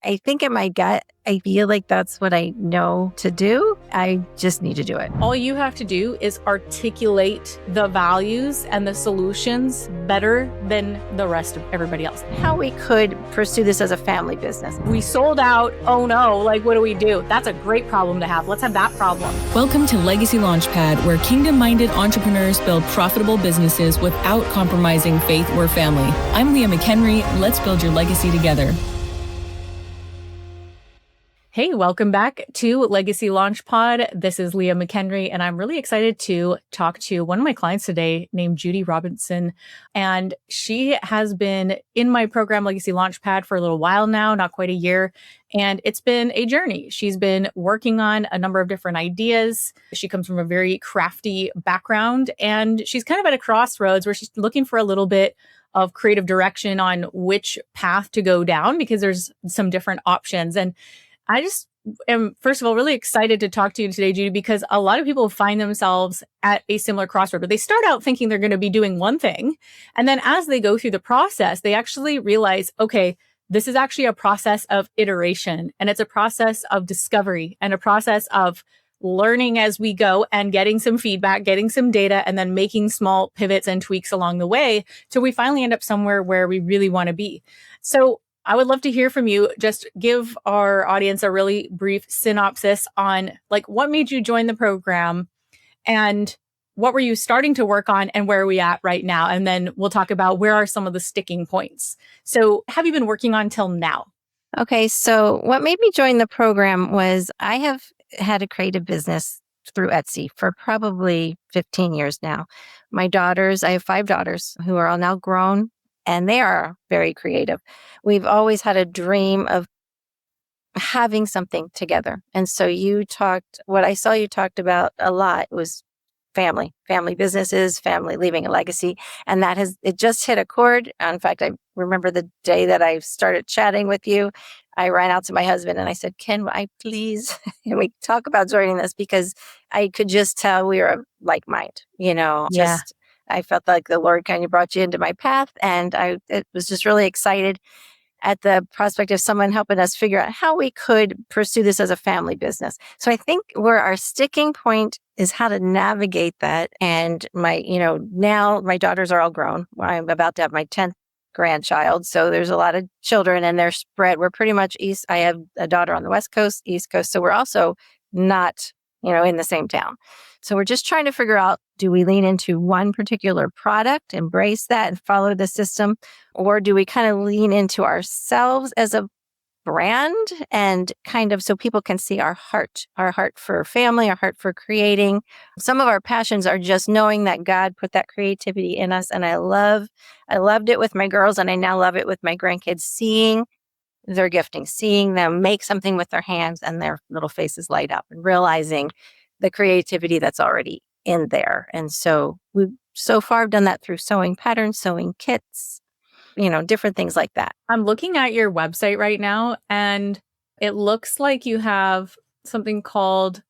I think in my gut, I feel like that's what I know to do. I just need to do it. All you have to do is articulate the values and the solutions better than the rest of everybody else. How we could pursue this as a family business. We sold out. Oh no, like what do we do? That's a great problem to have. Let's have that problem. Welcome to Legacy Launchpad, where kingdom-minded entrepreneurs build profitable businesses without compromising faith or family. I'm Leah McHenry. Let's build your legacy together. Hey, welcome back to Legacy Launchpad. This is Leah McHenry, and I'm really excited to talk to one of my clients today named Judi Robinson. And she has been in my program, Legacy Launchpad, for a little while now, not quite a year. And it's been a journey. She's been working on a number of different ideas. She comes from a very crafty background, and she's kind of at a crossroads where she's looking for a little bit of creative direction on which path to go down, because there's some different options. And I just am, first of all, really excited to talk to you today, Judi, because a lot of people find themselves at a similar crossroad, but they start out thinking they're going to be doing one thing. And then as they go through the process, they actually realize, okay, this is actually a process of iteration, and it's a process of discovery and a process of learning as we go and getting some feedback, getting some data, and then making small pivots and tweaks along the way till we finally end up somewhere where we really want to be. So I would love to hear from you. Just give our audience a really brief synopsis on what made you join the program and what were you starting to work on and where are we at right now? And then we'll talk about where are some of the sticking points. So have you been working on till now? Okay, so what made me join the program was I have had a creative business through Etsy for probably 15 years now. I have 5 daughters who are all now grown, and they are very creative. We've always had a dream of having something together. And so what I saw you talked about a lot was family businesses, family, leaving a legacy. And it just hit a chord. In fact, I remember the day that I started chatting with you, I ran out to my husband and I said, can I please, and we talk about joining this, because I could just tell we were like mind, I felt like the Lord kind of brought you into my path, and I was just really excited at the prospect of someone helping us figure out how we could pursue this as a family business. So I think where our sticking point is how to navigate that. And now my daughters are all grown. I'm about to have my 10th grandchild. So there's a lot of children and they're spread. We're pretty much east. I have a daughter on the West Coast, East Coast. So we're also not, in the same town. So we're just trying to figure out, do we lean into one particular product, embrace that and follow the system? Or do we kind of lean into ourselves as a brand and kind of so people can see our heart for family, our heart for creating. Some of our passions are just knowing that God put that creativity in us. And I loved it with my girls, and I now love it with my grandkids, seeing their gifting, seeing them make something with their hands and their little faces light up, and realizing the creativity that's already in there. And so we've so far done that through sewing patterns, sewing kits, different things like that. I'm looking at your website right now, and it looks like you have something called,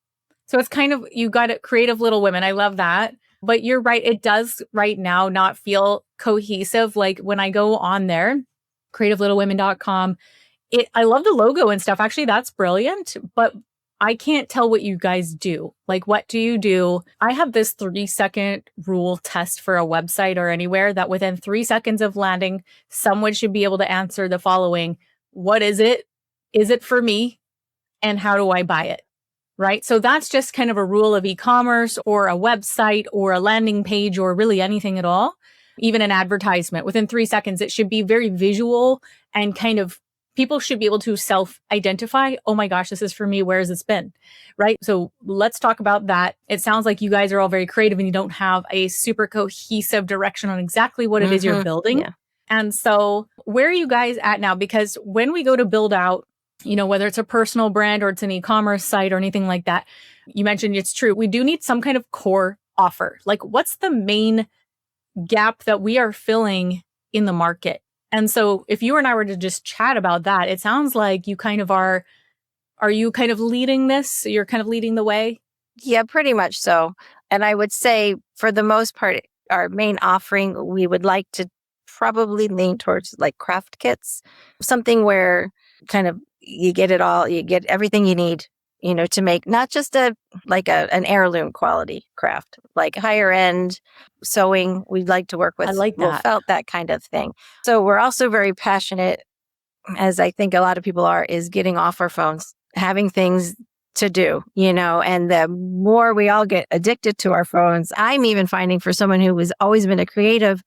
so it's kind of, you got it, Creative Little Women. I love that. But you're right, it does right now not feel cohesive. Like when I go on there, creativelittlewwomen.com, I love the logo and stuff. Actually, that's brilliant. But I can't tell what you guys do. Like, what do you do? I have this 3-second rule test for a website or anywhere that within 3 seconds of landing, someone should be able to answer the following. What is it? Is it for me? And how do I buy it? Right? So that's just kind of a rule of e-commerce or a website or a landing page or really anything at all. Even an advertisement. Within 3 seconds, it should be very visual and kind of people should be able to self-identify, oh my gosh, this is for me. Where has this been? Right? So let's talk about that. It sounds like you guys are all very creative and you don't have a super cohesive direction on exactly what it is you're building. Yeah. And so where are you guys at now? Because when we go to build out, whether it's a personal brand or it's an e-commerce site or anything like that, you mentioned it's true. We do need some kind of core offer. Like, what's the main gap that we are filling in the market? And so if you and I were to just chat about that, it sounds like you kind of are you kind of leading this? You're kind of leading the way? Yeah, pretty much so. And I would say for the most part, our main offering, we would like to probably lean towards like craft kits, something where kind of you get it all, you get everything you need, to make not just an heirloom quality craft, like higher end sewing. We'd like to work I with like wool that. felt, that kind of thing. So we're also very passionate, as I think a lot of people are, is getting off our phones, having things to do, and the more we all get addicted to our phones, I'm even finding for someone who has always been a creative,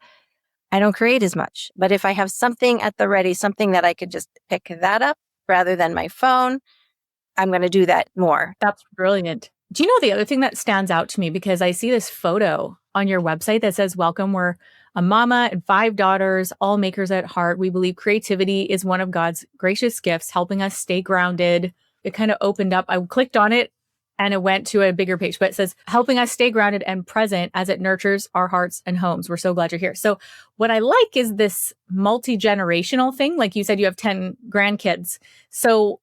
I don't create as much. But if I have something at the ready, something that I could just pick that up rather than my phone, I'm going to do that more. That's brilliant. Do you know the other thing that stands out to me? Because I see this photo on your website that says, welcome, we're a mama and 5 daughters, all makers at heart. We believe creativity is one of God's gracious gifts, helping us stay grounded. It kind of opened up. I clicked on it and it went to a bigger page, but it says, helping us stay grounded and present as it nurtures our hearts and homes. We're so glad you're here. So what I like is this multi-generational thing. Like you said, you have 10 grandkids. So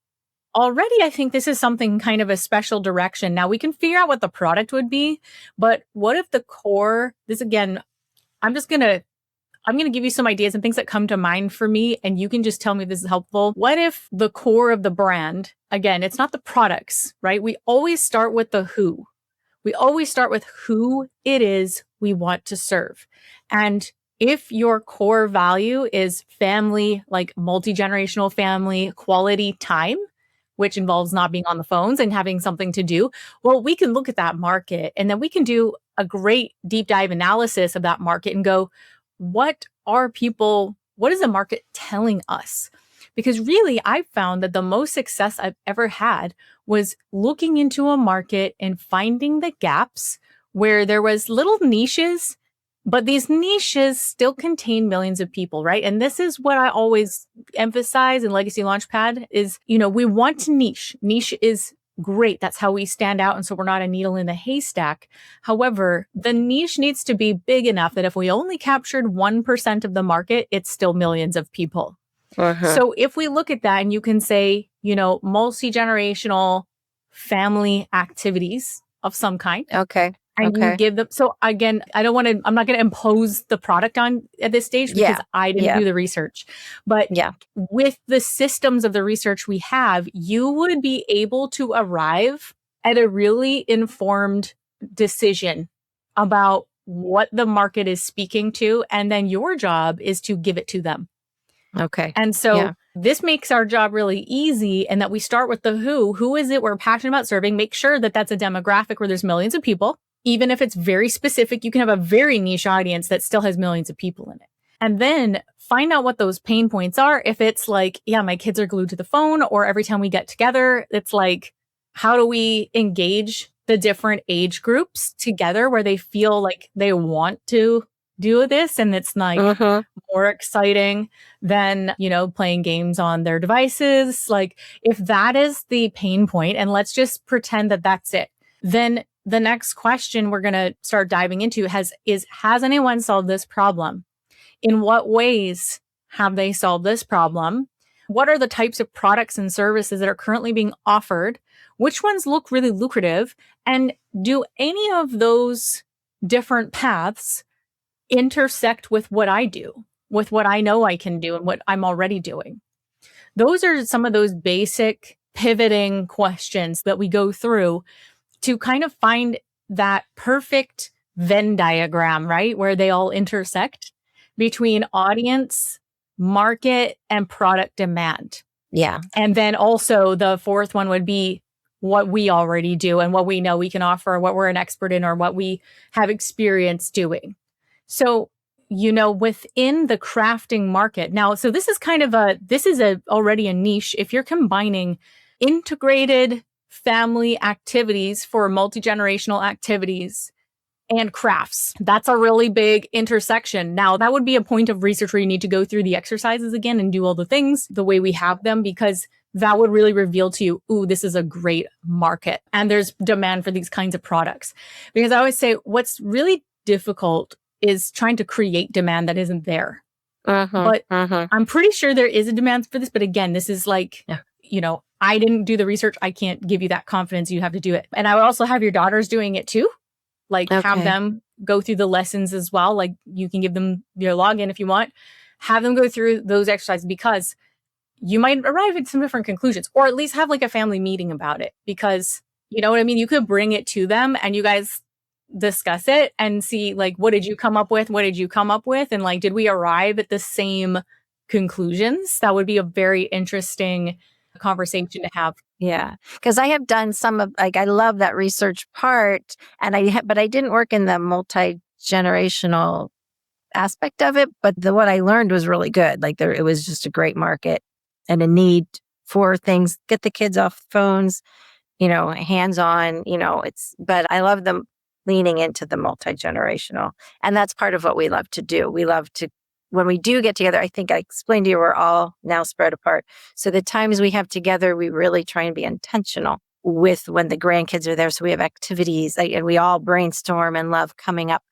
already, I think this is something kind of a special direction. Now we can figure out what the product would be, but what if the core, this again, I'm going to give you some ideas and things that come to mind for me, and you can just tell me if this is helpful. What if the core of the brand, again, it's not the products, right? We always start with the who. We always start with who it is we want to serve. And if your core value is family, like multi-generational family, quality time, which involves not being on the phones and having something to do, well, we can look at that market and then we can do a great deep dive analysis of that market and go, what is the market telling us? Because really, I've found that the most success I've ever had was looking into a market and finding the gaps where there was little niches, but these niches still contain millions of people, right? And this is what I always emphasize in Legacy Launchpad is, we want to niche. Niche is great. That's how we stand out. And so we're not a needle in the haystack. However, the niche needs to be big enough that if we only captured 1% of the market, it's still millions of people. Uh-huh. So if we look at that and you can say, multi-generational family activities of some kind. Okay. And you give them, so again, I'm not going to impose the product on at this stage because I didn't do the research. But with the systems of the research we have, you would be able to arrive at a really informed decision about what the market is speaking to. And then your job is to give it to them. Okay. And so this makes our job really easy, and that we start with the who is it we're passionate about serving, make sure that that's a demographic where there's millions of people. Even if it's very specific, you can have a very niche audience that still has millions of people in it. And then find out what those pain points are. If it's like, my kids are glued to the phone, or every time we get together, it's like, how do we engage the different age groups together where they feel like they want to do this and it's like more exciting than, playing games on their devices. Like if that is the pain point, and let's just pretend that that's it, then the next question we're going to start diving into has anyone solved this problem? In what ways have they solved this problem? What are the types of products and services that are currently being offered? Which ones look really lucrative? And do any of those different paths intersect with what I do, with what I know I can do and what I'm already doing? Those are some of those basic pivoting questions that we go through to kind of find that perfect Venn diagram, right? Where they all intersect between audience, market, and product demand. Yeah. And then also the fourth one would be what we already do and what we know we can offer, what we're an expert in, or what we have experience doing. So, within the crafting market now, so this is already a niche. If you're combining integrated family activities for multi-generational activities and crafts, that's a really big intersection. Now, that would be a point of research where you need to go through the exercises again and do all the things the way we have them, because that would really reveal to you, ooh, this is a great market and there's demand for these kinds of products. Because I always say what's really difficult is trying to create demand that isn't there. But I'm pretty sure there is a demand for this. But again, this is like, I didn't do the research. I can't give you that confidence. You have to do it. And I would also have your daughters doing it too. Have them go through the lessons as well. Like you can give them your login if you want. Have them go through those exercises, because you might arrive at some different conclusions, or at least have like a family meeting about it, because you know what I mean? You could bring it to them and you guys discuss it and see like, what did you come up with? What did you come up with? And like, did we arrive at the same conclusions? That would be a very interesting conversation to have. Yeah, because I have done some of like I love that research part, and but I didn't work in the multi-generational aspect of it. But what I learned was really good. Like it was just a great market and a need for things. Get the kids off phones, hands on. But I love them leaning into the multi-generational, and that's part of what we love to do. We love to. When we do get together, I think I explained to you, we're all now spread apart. So the times we have together, we really try and be intentional with when the grandkids are there. So we have activities and we all brainstorm and love coming up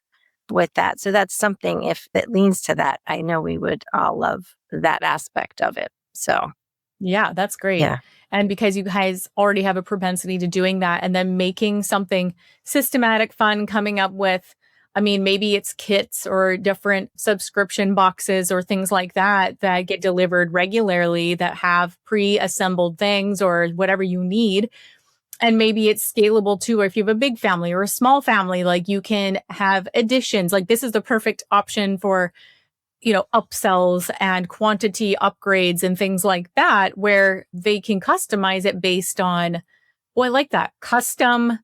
with that. So that's something, if it leans to that, I know we would all love that aspect of it. So yeah, that's great. Yeah. And because you guys already have a propensity to doing that and then making something systematic, fun, coming up with, I mean, maybe it's kits or different subscription boxes or things like that that get delivered regularly that have pre-assembled things or whatever you need. And maybe it's scalable too, or if you have a big family or a small family, like you can have additions. Like this is the perfect option for, upsells and quantity upgrades and things like that, where they can customize it based on, I like that, custom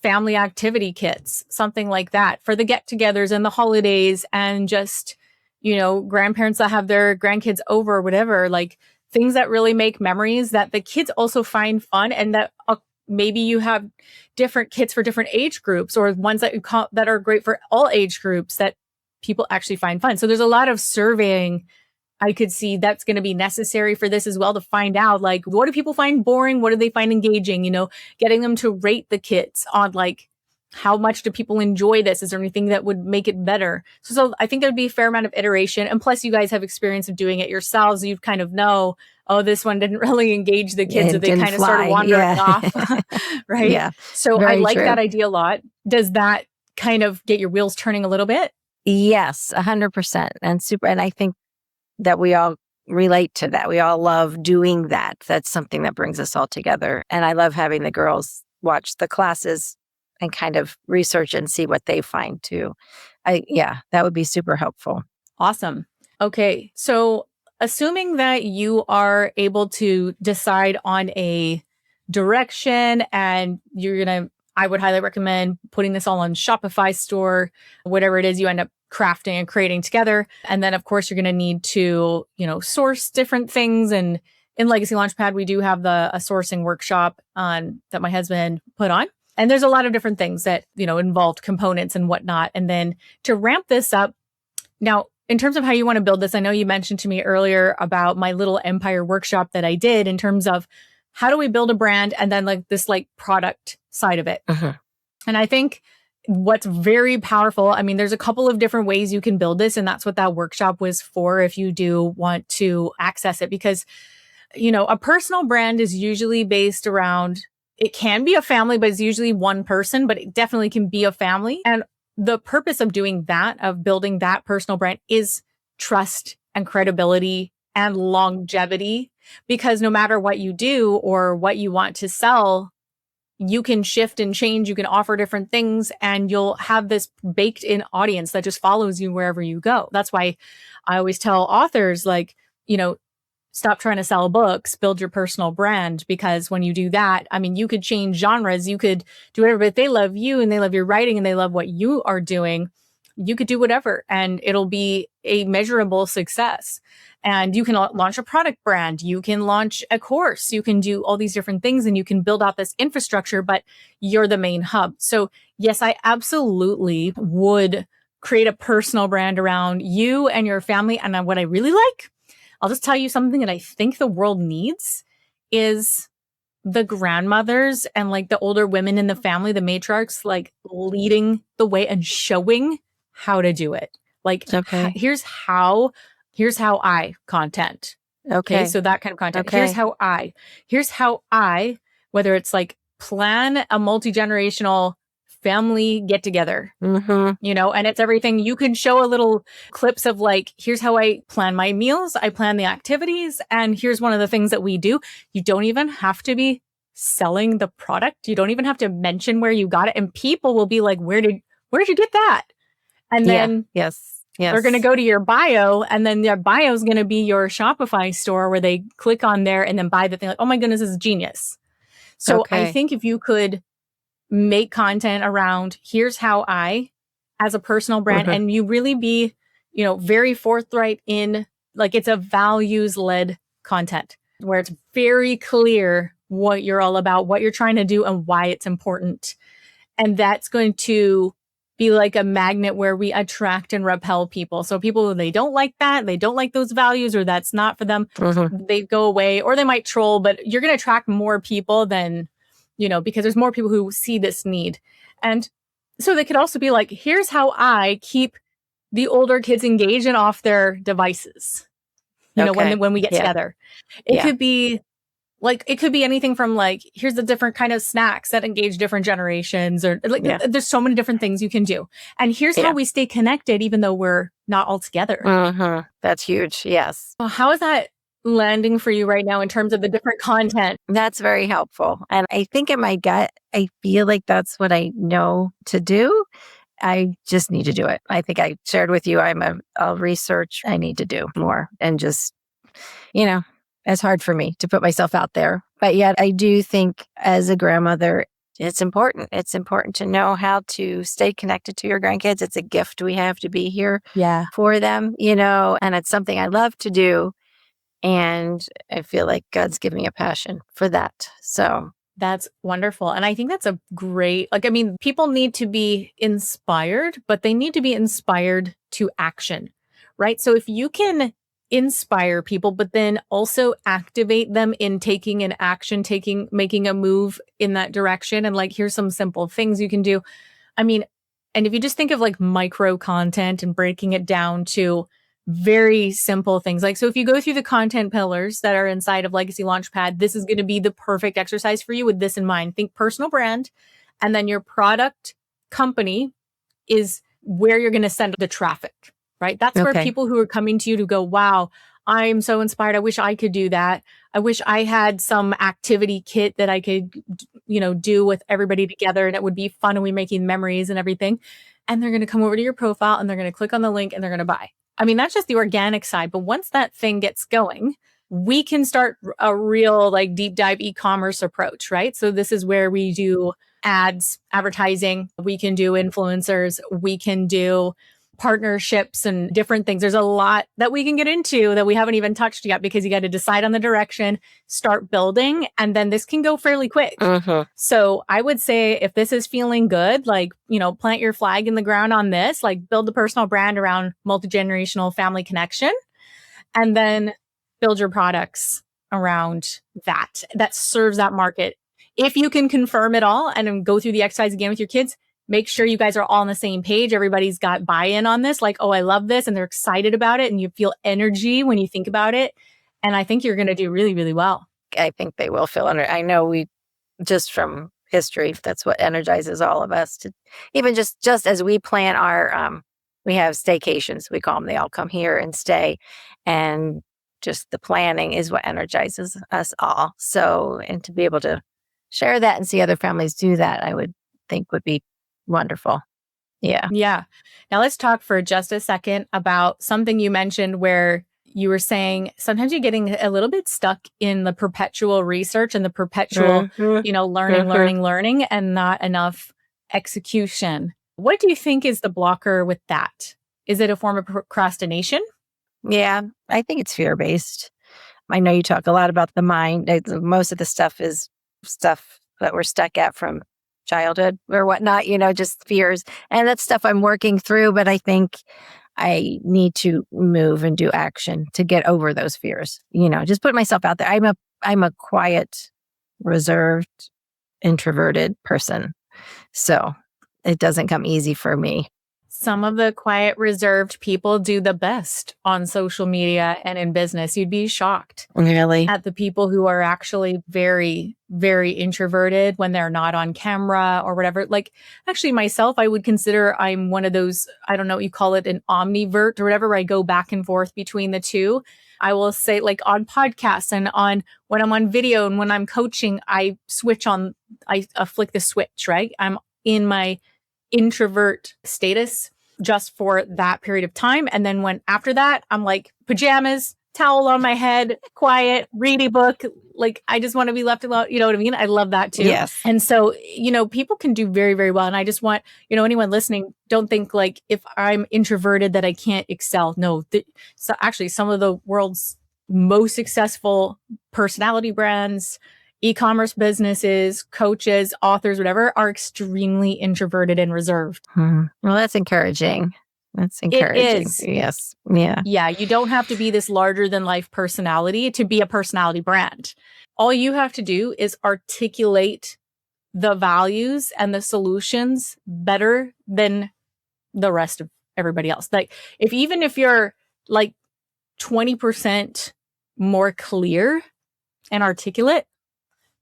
family activity kits, something like that for the get-togethers and the holidays and just, grandparents that have their grandkids over or whatever, like things that really make memories that the kids also find fun, and that maybe you have different kits for different age groups or ones that are great for all age groups that people actually find fun. So there's a lot of surveying I could see that's going to be necessary for this as well, to find out like, what do people find boring? What do they find engaging? Getting them to rate the kits on like, how much do people enjoy this? Is there anything that would make it better? So I think there'd be a fair amount of iteration. And plus you guys have experience of doing it yourselves. You kind of know, oh, this one didn't really engage the kids. So they kind of started wandering off. Right. Yeah. So I like that idea a lot. Does that kind of get your wheels turning a little bit? Yes, 100%. And I think that we all relate to that. We all love doing that. That's something that brings us all together. And I love having the girls watch the classes and kind of research and see what they find too. That would be super helpful. Awesome. Okay. So assuming that you are able to decide on a direction and I would highly recommend putting this all on Shopify store, whatever it is you end up crafting and creating together. And then of course you're going to need to, source different things. And in Legacy Launchpad, we do have a sourcing workshop that my husband put on. And there's a lot of different things that, involved components and whatnot. And then to ramp this up, now, in terms of how you want to build this, I know you mentioned to me earlier about my little empire workshop that I did in terms of how do we build a brand and then like this like product side of it. Uh-huh. And I think what's very powerful, I mean, there's a couple of different ways you can build this. And that's what that workshop was for if you do want to access it. Because, a personal brand is usually based around, it can be a family, but it's usually one person, but it definitely can be a family. And the purpose of doing that, of building that personal brand, is trust and credibility and longevity. Because no matter what you do or what you want to sell, you can shift and change, you can offer different things, and you'll have this baked in audience that just follows you wherever you go. That's why I always tell authors, like, stop trying to sell books, build your personal brand, because when you do that, I mean, you could change genres, you could do whatever, but if they love you and they love your writing and they love what you are doing, you could do whatever and it'll be a measurable success. And you can launch a product brand, you can launch a course, you can do all these different things and you can build out this infrastructure, but you're the main hub. So yes, I absolutely would create a personal brand around you and your family. And what I really like, I'll just tell you something that I think the world needs is the grandmothers and like the older women in the family, the matriarchs, like leading the way and showing how to do it. Like, okay. Here's how I content. Okay. So that kind of content. Okay. Here's how I, whether it's like plan a multi-generational family get together, Mm-hmm. and it's everything. You can show a little clips of like, here's how I plan my meals. I plan the activities. And here's one of the things that we do. You don't even have to be selling the product. You don't even have to mention where you got it. And people will be like, where'd you get that? And Yeah. then Yes. they're going to go to your bio, and then their bio is going to be your Shopify store where they click on there and then buy the thing. Like, oh my goodness, this is genius. So I Okay. think if you could make content around here's how I, as a personal brand, Mhm. and you really be, very forthright in like it's a values led content where it's very clear what you're all about, what you're trying to do, and why it's important. And that's going to be like a magnet where we attract and repel people. So people, they don't like that, they don't like those values, or that's not for them, Mhm. they go away, or they might troll, but you're going to attract more people than, because there's more people who see this need. And so they could also be like, here's how I keep the older kids engaged and off their devices, Okay. when we get Yeah. together. It Yeah. could be like, it could be anything from like, here's the different kind of snacks that engage different generations, or like, Yeah. there's so many different things you can do. And here's how Yeah. we stay connected, even though we're not all together. Mhm. That's huge. Yes. Well, how is that landing for you right now in terms of the different content? That's very helpful. And I think in my gut, I feel like that's what I know to do. I just need to do it. I think I shared with you, I'll research. I need to do more and just, you know, it's hard for me to put myself out there. But yet I do think as a grandmother, it's important. It's important to know how to stay connected to your grandkids. It's a gift we have to be here Yeah. for them, and it's something I love to do. And I feel like God's given me a passion for that. So, That's wonderful. And I think that's a great, people need to be inspired, but they need to be inspired to action, right? So if you can inspire people, but then also activate them in taking an action, making a move in that direction. And like, here's some simple things you can do. I mean, and if you just think of like micro content and breaking it down to very simple things. Like, so if you go through the content pillars that are inside of Legacy Launchpad, this is going to be the perfect exercise for you with this in mind. Think personal brand, and then your product company is where you're going to send the traffic, right? That's where okay. people who are coming to you to go, wow, I'm so inspired. I wish I could do that. I wish I had some activity kit that I could, do with everybody together, and it would be fun, and we making memories and everything. And they're going to come over to your profile, and they're going to click on the link, and they're going to buy. I mean, that's just the organic side. But once that thing gets going, we can start a real like deep dive e-commerce approach, right? So this is where we do ads, advertising, we can do influencers, we can do partnerships and different things. There's a lot that we can get into that we haven't even touched yet, because you got to decide on the direction, start building, and then this can go fairly quick. Mhm. So I would say if this is feeling good, like, plant your flag in the ground on this, like build the personal brand around multi-generational family connection, and then build your products around that serves that market. If you can confirm it all and then go through the exercise again with your kids, make sure you guys are all on the same page. Everybody's got buy-in on this, like, oh, I love this, and they're excited about it, and you feel energy when you think about it. And I think you're going to do really, really well. I think they will feel I know we just from history, that's what energizes all of us to even just as we plan our we have staycations, we call them. They all come here and stay, and just the planning is what energizes us all. So, and to be able to share that and see other families do that, I would think would be wonderful. Yeah. Yeah. Now let's talk for just a second about something you mentioned where you were saying sometimes you're getting a little bit stuck in the perpetual research and the perpetual, Mhm. learning, Mhm. learning, and not enough execution. What do you think is the blocker with that? Is it a form of procrastination? Yeah, I think it's fear-based. I know you talk a lot about the mind. Most of the stuff is stuff that we're stuck at from childhood or whatnot, just fears. And that's stuff I'm working through, but I think I need to move and do action to get over those fears. Just put myself out there. I'm a quiet, reserved, introverted person. So it doesn't come easy for me. some of the quiet, reserved people do the best on social media and in business. You'd be shocked Really? at the people who are actually very, very introverted when they're not on camera or whatever. Like, actually, myself, I would consider I'm one of those, I don't know what you call it, an omnivert or whatever, where I go back and forth between the two. I will say, like, on podcasts and on when I'm on video and when I'm coaching, I switch on, I flick the switch, right? I'm in my introvert status just for that period of time. And then when after that, I'm like pajamas, towel on my head, quiet, read a book. Like, I just want to be left alone. You know what I mean? I love that too. Yes. And so, people can do very, very well. And I just want, anyone listening, don't think like if I'm introverted that I can't excel. No, so actually some of the world's most successful personality brands, e-commerce businesses, coaches, authors, whatever, are extremely introverted and reserved. Well, that's encouraging. That's encouraging. It is. Yes. Yeah. Yeah. You don't have to be this larger than life personality to be a personality brand. All you have to do is articulate the values and the solutions better than the rest of everybody else. Like, even if you're like 20% more clear and articulate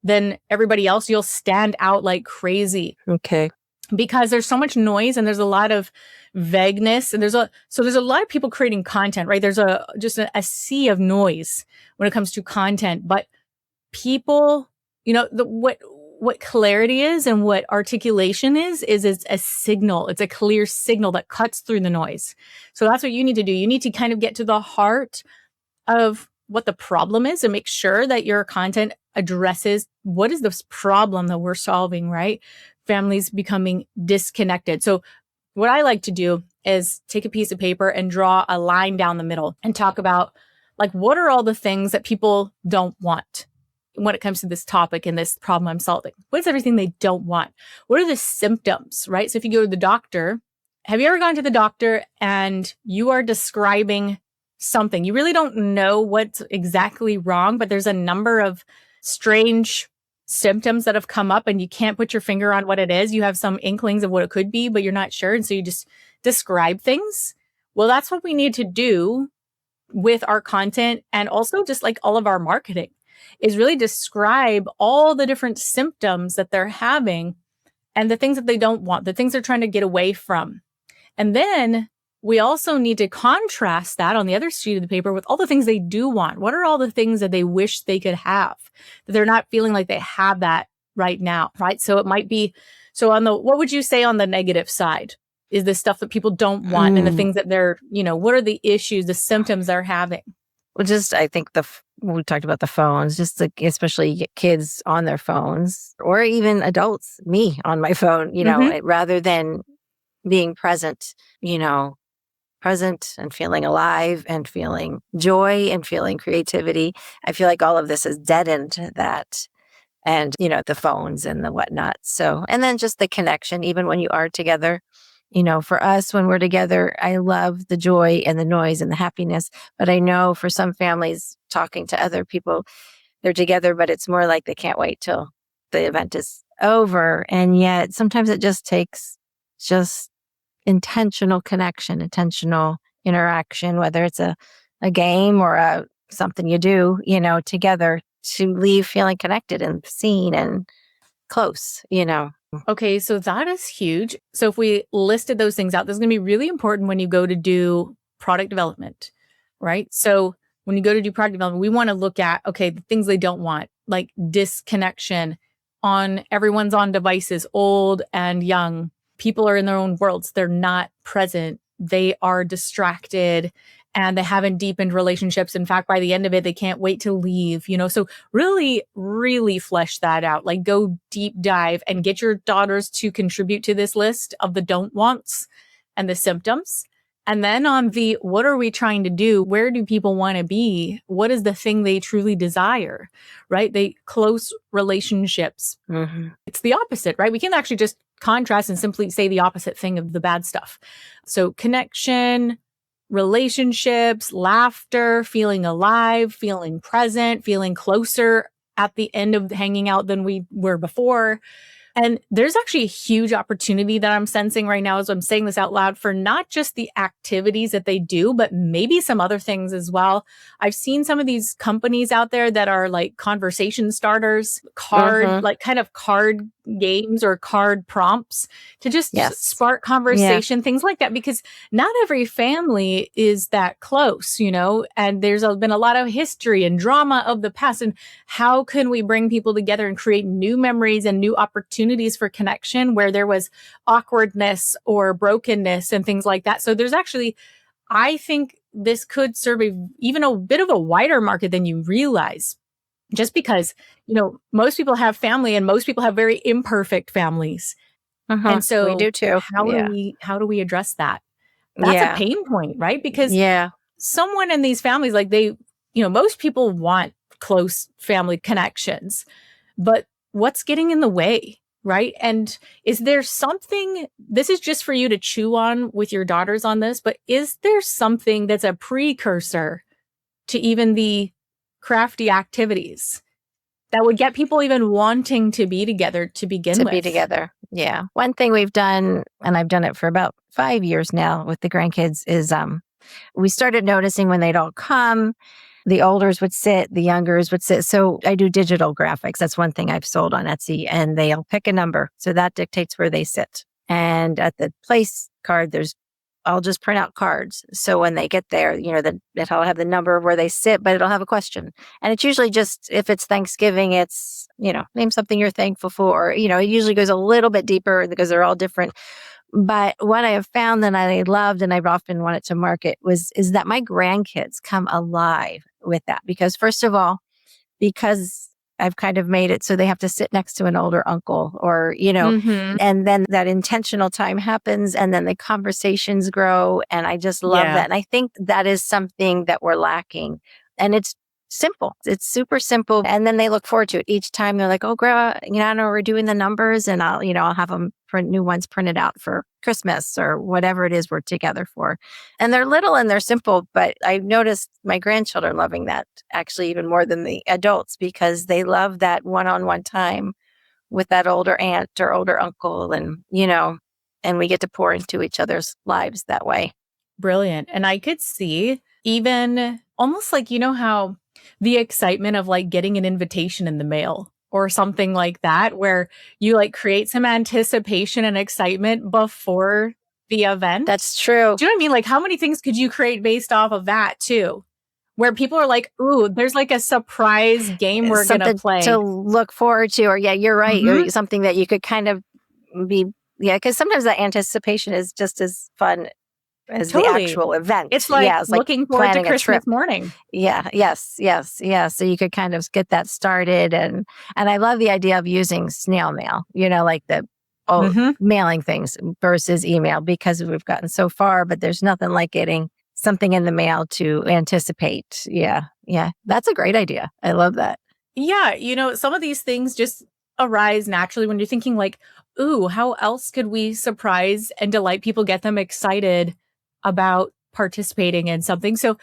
than everybody else, you'll stand out like crazy. Okay. Because there's so much noise and there's a lot of vagueness, and there's a lot of people creating content, right? There's just a sea of noise when it comes to content, but people, what clarity is and what articulation is it's a signal. It's a clear signal that cuts through the noise. So that's what you need to do. You need to kind of get to the heart of what the problem is and make sure that your content addresses what is this problem that we're solving, right? Families becoming disconnected. So what I like to do is take a piece of paper and draw a line down the middle and talk about, like, what are all the things that people don't want when it comes to this topic and this problem I'm solving? What's everything they don't want? What are the symptoms, right? So if you go to the doctor, have you ever gone to the doctor and you are describing something? You really don't know what's exactly wrong, but there's a number of strange symptoms that have come up and you can't put your finger on what it is. You have some inklings of what it could be, but you're not sure. And so you just describe things. Well, that's what we need to do with our content, and also just like all of our marketing, is really describe all the different symptoms that they're having and the things that they don't want, the things they're trying to get away from. And then we also need to contrast that on the other sheet of the paper with all the things they do want. What are all the things that they wish they could have that they're not feeling like they have that right now, right? So it might be, what would you say on the negative side is the stuff that people don't want and the things that they're, what are the issues, the symptoms they're having? Well, just, I think we talked about the phones, just like, especially kids on their phones, or even adults, me on my phone, rather than being present, present and feeling alive and feeling joy and feeling creativity. I feel like all of this has deadened that, and, the phones and the whatnot. So, and then just the connection, even when you are together. For us, when we're together, I love the joy and the noise and the happiness. But I know for some families, talking to other people, they're together, but it's more like they can't wait till the event is over. And yet sometimes it just takes just intentional connection, intentional interaction, whether it's a game or something you do, together, to leave feeling connected and seen and close, Okay, so that is huge. So if we listed those things out, this is going to be really important when you go to do product development, right? So when you go to do product development, we want to look at, okay, the things they don't want, like disconnection. Everyone's on devices, old and young. People are in their own worlds. They're not present. They are distracted and they haven't deepened relationships. In fact, by the end of it, they can't wait to leave, So really, really flesh that out. Like, go deep dive and get your daughters to contribute to this list of the don't wants and the symptoms. And then on the, what are we trying to do? Where do people want to be? What is the thing they truly desire, right? Close relationships. Mm-hmm. It's the opposite, right? We can actually just contrast and simply say the opposite thing of the bad stuff. So connection, relationships, laughter, feeling alive, feeling present, feeling closer at the end of hanging out than we were before. And there's actually a huge opportunity that I'm sensing right now as I'm saying this out loud for not just the activities that they do, but maybe some other things as well. I've seen some of these companies out there that are like conversation starters, Mm-hmm. like kind of card games or card prompts to just Yes. spark Yeah. conversation, things like that, because not every family is that close, and there's been a lot of history and drama of the past. And how can we bring people together and create new memories and new opportunities for connection where there was awkwardness or brokenness and things like that? So there's actually, I think this could serve even a bit of a wider market than you realize. Just because, most people have family and most people have very imperfect families. Mm-hmm. And so we do too. how do we address that? That's a Yeah. pain point, right? Because Yeah. someone in these families, like most people want close family connections, but what's getting in the way, right? And is there something, this is just for you to chew on with your daughters on this, but is there something that's a precursor to even the crafty activities that would get people even wanting to be together to begin To with? be together. Yeah. One thing we've done, and I've done it for about 5 years now with the grandkids, is we started noticing when they'd all come, the olders would sit, the youngers would sit. So I do digital graphics. That's one thing I've sold on Etsy, and they'll pick a number. So that dictates where they sit. And at the place card, I'll just print out cards. So when they get there, it'll have the number of where they sit, but it'll have a question. And it's usually just, if it's Thanksgiving, it's, name something you're thankful for. It usually goes a little bit deeper because they're all different. But what I have found that I loved and I've often wanted to market is that my grandkids come alive with that. Because first of all, because I've kind of made it so they have to sit next to an older uncle or, Mhm. and then that intentional time happens and then the conversations grow. And I just love Yeah. that. And I think that is something that we're lacking. And it's simple. It's super simple. And then they look forward to it each time. They're like, oh, Grandma, I know we're doing the numbers and I'll have them print new ones printed out for Christmas or whatever it is we're together for. And they're little and they're simple, but I've noticed my grandchildren loving that actually even more than the adults because they love that one-on-one time with that older aunt or older uncle and we get to pour into each other's lives that way. Brilliant. And I could see even almost like, how the excitement of like getting an invitation in the mail or something like that, where you like create some anticipation and excitement before the event. That's true. Do you know what I mean? Like how many things could you create based off of that too? Where people are like, ooh, there's like a surprise game we're going to Something play. to look forward to, or yeah, you're right. Mhm. Or something that you could kind of be, because sometimes that anticipation is just as fun as the Totally. actual event. It's like it's looking forward to planning a Christmas trip. morning. Yeah. Yes. So you could kind of get that started, and I love the idea of using snail mail. Like the Mhm. mailing things versus email because we've gotten so far, but there's nothing like getting something in the mail to anticipate. Yeah. That's a great idea. I love that. Yeah, some of these things just arise naturally when you're thinking like, ooh, how else could we surprise and delight people, get them excited about participating in something? So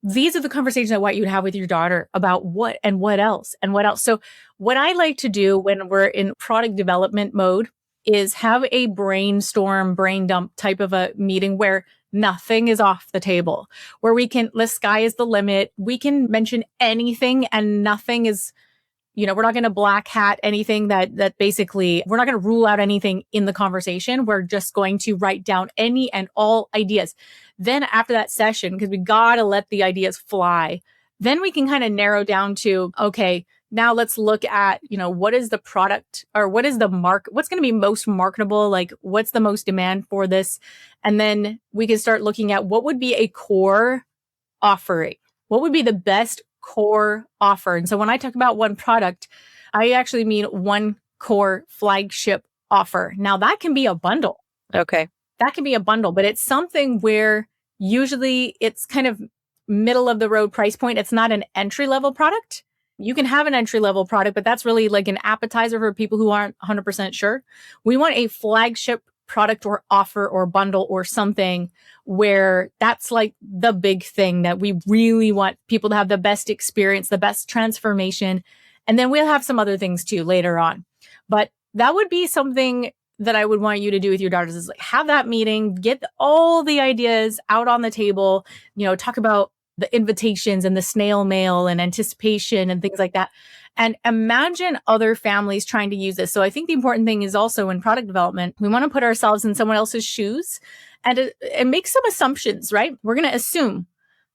these are the conversations I want you to have with your daughter about what and what else and what else. So what I like to do when we're in product development mode is have a brainstorm, brain dump type of a meeting where nothing is off the table, where the sky is the limit. We can mention anything and nothing is, we're not going to black hat anything that basically, we're not going to rule out anything in the conversation. We're just going to write down any and all ideas. Then after that session, because we got to let the ideas fly, then we can kind of narrow down to, okay, now let's look at, what is the product or what is the what's going to be most marketable? Like what's the most demand for this? And then we can start looking at what would be a core offering. What would be the best core offer? And so when I talk about one product, I actually mean one core flagship offer. Now that can be a bundle. Okay. That can be a bundle, but it's something where usually it's kind of middle of the road price point. It's not an entry level product. You can have an entry level product, but that's really like an appetizer for people who aren't 100% sure. We want a flagship product or offer or bundle or something where that's like the big thing that we really want people to have the best experience, the best transformation. And then we'll have some other things too later on. But that would be something that I would want you to do with your daughters, is like have that meeting, get all the ideas out on the table, talk about the invitations and the snail mail and anticipation and things like that. And imagine other families trying to use this. So I think the important thing is also in product development, we want to put ourselves in someone else's shoes and make some assumptions, right? We're going to assume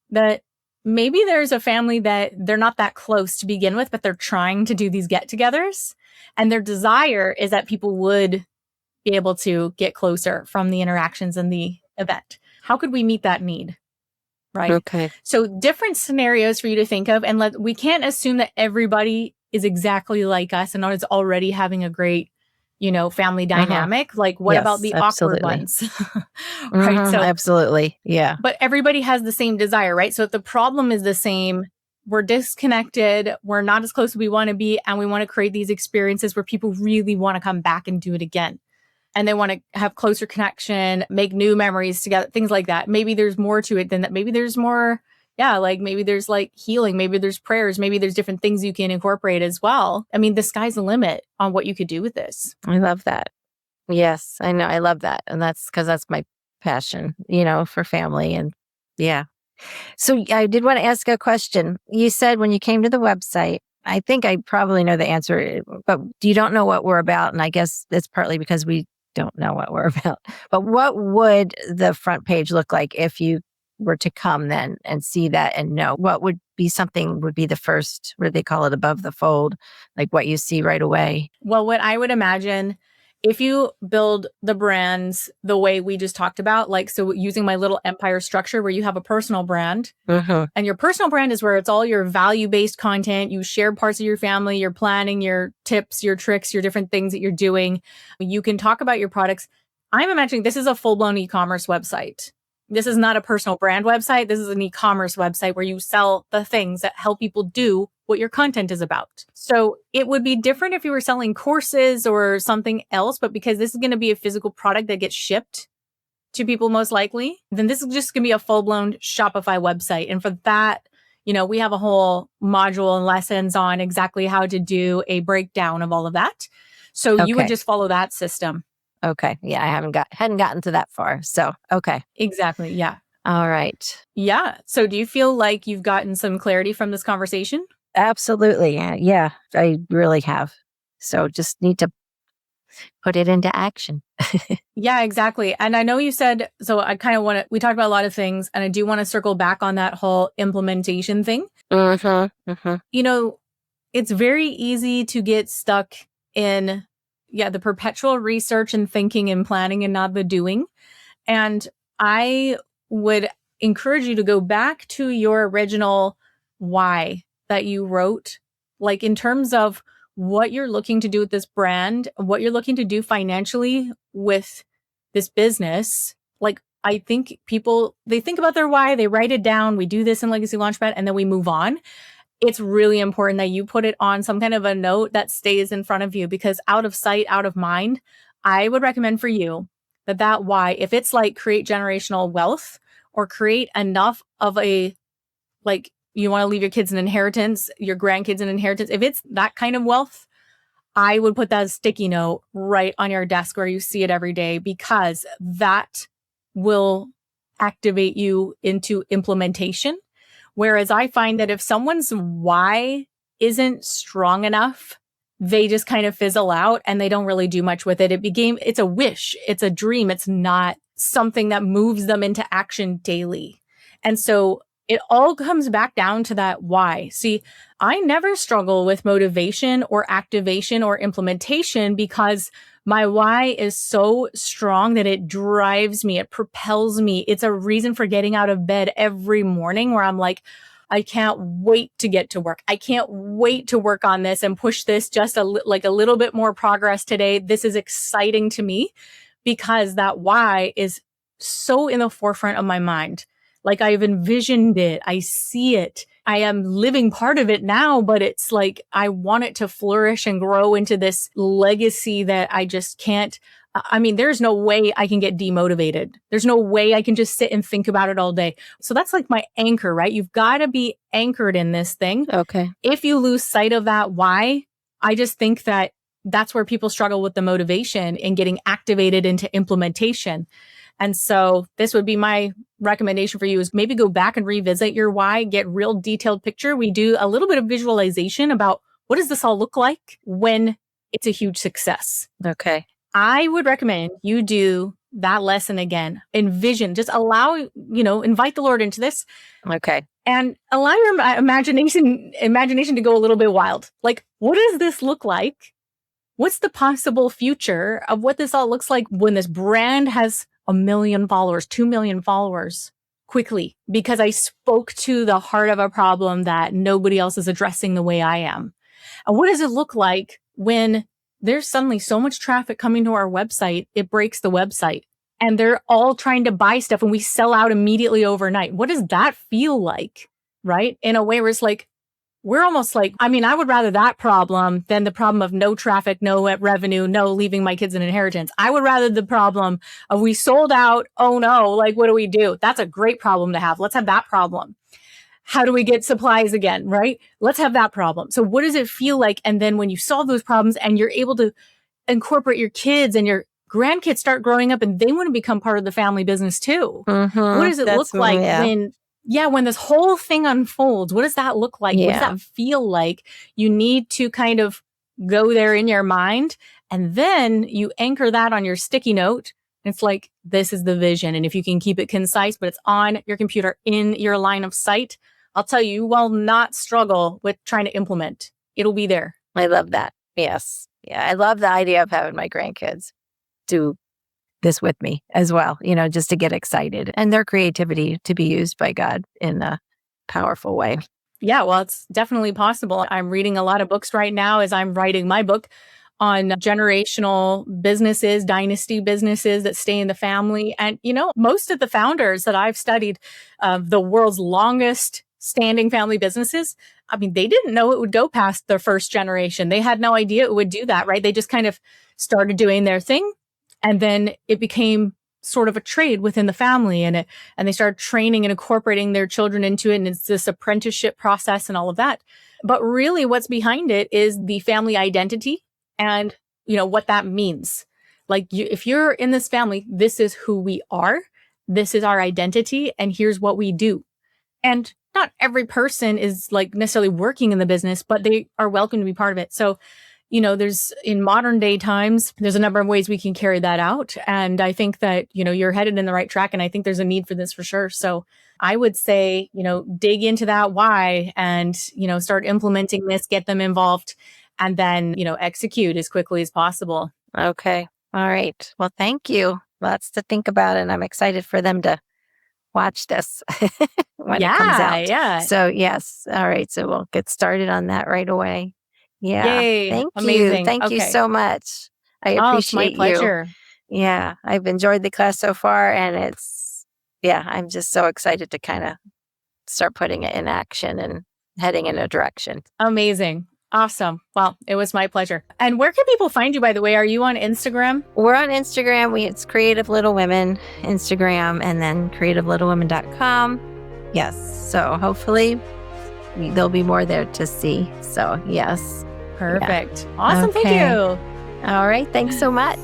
that maybe there's a family that they're not that close to begin with, but they're trying to do these get-togethers. And their desire is that people would be able to get closer from the interactions in the event. How could we meet that need? Right. Okay. So different scenarios for you to think of. And we can't assume that everybody is exactly like us and is already having a great, family dynamic. Like what about the awkward ones? Right. So absolutely. Yeah. But everybody has the same desire, right? So if the problem is the same, we're disconnected, we're not as close as we want to be, and we want to create these experiences where people really want to come back and do it again. And they want to have closer connection, make new memories together, things like that. Maybe there's more to it than that. Maybe there's more, like maybe there's like healing, maybe there's prayers, maybe there's different things you can incorporate as well. I mean, the sky's the limit on what you could do with this. I love that. Yes, I know. I love that. And that's because that's my passion, for family. And yeah. So I did want to ask a question. You said when you came to the website, I think I probably know the answer, but you don't know what we're about. And I guess it's partly because we don't know what we're about. But what would the front page look like if you were to come then and see that and know? What would be the first, what do they call it, above the fold, like what you see right away? Well, what I would imagine, if you build the brands the way we just talked about, like, so using my little empire structure where you have a personal brand, and your personal brand is where it's all your value-based content. You share parts of your family, your planning, your tips, your tricks, your different things that you're doing. You can talk about your products. I'm imagining this is a full-blown e-commerce website. This is not a personal brand website. This is an e-commerce website where you sell the things that help people do what your content is about. So it would be different if you were selling courses or something else, but because this is going to be a physical product that gets shipped to people most likely, then this is just going to be a full-blown Shopify website. And for that, we have a whole module and lessons on exactly how to do a breakdown of all of that. So you would just follow that system. Okay. Yeah, I hadn't gotten to that far. So, okay. Exactly. Yeah. All right. Yeah. So do you feel like you've gotten some clarity from this conversation? Absolutely. Yeah, I really have. So just need to put it into action. Yeah, exactly. And I know you said, so I kind of we talked about a lot of things, and I do want to circle back on that whole implementation thing. It's very easy to get stuck in the perpetual research and thinking and planning and not the doing. And I would encourage you to go back to your original why that you wrote, like in terms of what you're looking to do with this brand, what you're looking to do financially with this business. Like, I think people, they think about their why, they write it down, we do this in Legacy Launchpad, and then we move on. It's really important that you put it on some kind of a note that stays in front of you, because out of sight, out of mind, I would recommend for you that why, if it's like create generational wealth or create enough of a, like, you want to leave your kids an inheritance, your grandkids an inheritance, if it's that kind of wealth, I would put that sticky note right on your desk where you see it every day, because that will activate you into implementation. Whereas I find that if someone's why isn't strong enough, they just kind of fizzle out and they don't really do much with it. It's a wish, it's a dream. It's not something that moves them into action daily. And so it all comes back down to that why. See, I never struggle with motivation or activation or implementation because my why is so strong that it drives me, it propels me. It's a reason for getting out of bed every morning where I'm like, I can't wait to get to work. I can't wait to work on this and push this just a little bit more progress today. This is exciting to me because that why is so in the forefront of my mind. Like, I've envisioned it. I see it. I am living part of it now, but it's like, I want it to flourish and grow into this legacy that I just can't. I mean, there's no way I can get demotivated. There's no way I can just sit and think about it all day. So that's like my anchor, right? You've got to be anchored in this thing. Okay. If you lose sight of that why, I just think that that's where people struggle with the motivation and getting activated into implementation. And so this would be my recommendation for you is maybe go back and revisit your why, get real detailed picture. We do a little bit of visualization about what does this all look like when it's a huge success. Okay. I would recommend you do that lesson again. Envision, just allow, invite the Lord into this. Okay. And allow your imagination to go a little bit wild. Like, what does this look like? What's the possible future of what this all looks like when this brand has 1 million followers, 2 million followers quickly? Because I spoke to the heart of a problem that nobody else is addressing the way I am. And what does it look like when there's suddenly so much traffic coming to our website, it breaks the website and they're all trying to buy stuff and we sell out immediately overnight? What does that feel like? Right? In a way where it's like, we're almost like, I would rather that problem than the problem of no traffic, no revenue, no leaving my kids an inheritance. I would rather the problem of we sold out. Oh no, like, what do we do? That's a great problem to have. Let's have that problem. How do we get supplies again? Right? Let's have that problem. So what does it feel like? And then when you solve those problems and you're able to incorporate your kids and your grandkids start growing up and they want to become part of the family business too. Mm-hmm. What does it look like when this whole thing unfolds? What does that look like? What does that feel like? You need to kind of go there in your mind, and then you anchor that on your sticky note. It's like, this is the vision. And if you can keep it concise, but it's on your computer in your line of sight, I'll tell you, you will not struggle with trying to implement. It'll be there. I love that. Yes. Yeah. I love the idea of having my grandkids do this with me as well, just to get excited and their creativity to be used by God in a powerful way. Yeah, well, it's definitely possible. I'm reading a lot of books right now as I'm writing my book on generational businesses, dynasty businesses that stay in the family. And, most of the founders that I've studied of the world's longest standing family businesses, they didn't know it would go past their first generation. They had no idea it would do that, right? They just kind of started doing their thing. And then it became sort of a trade within the family, and they started training and incorporating their children into it. And it's this apprenticeship process and all of that. But really what's behind it is the family identity and, what that means. Like, if you're in this family, this is who we are. This is our identity. And here's what we do. And not every person is like necessarily working in the business, but they are welcome to be part of it. So, there's in modern day times, there's a number of ways we can carry that out. And I think that, you're headed in the right track. And I think there's a need for this for sure. So I would say, dig into that why and, start implementing this, get them involved, and then, execute as quickly as possible. Okay. All right. Well, thank you. Lots to think about. And I'm excited for them to watch this when it comes out. Yeah. So yes. All right. So we'll get started on that right away. Yeah. Yay. Thank Amazing. you. Thank you so much. I appreciate it's my pleasure. You. Yeah. I've enjoyed the class so far, and I'm just so excited to kind of start putting it in action and heading in a direction. Amazing. Awesome. Well, it was my pleasure. And where can people find you, by the way? Are you on Instagram? We're on Instagram. It's Creative Little Women Instagram, and then creativelittle.women.com. Yes. So hopefully there'll be more there to see. So yes. Perfect. Yeah. Awesome. Okay. Thank you. All right. Thanks so much.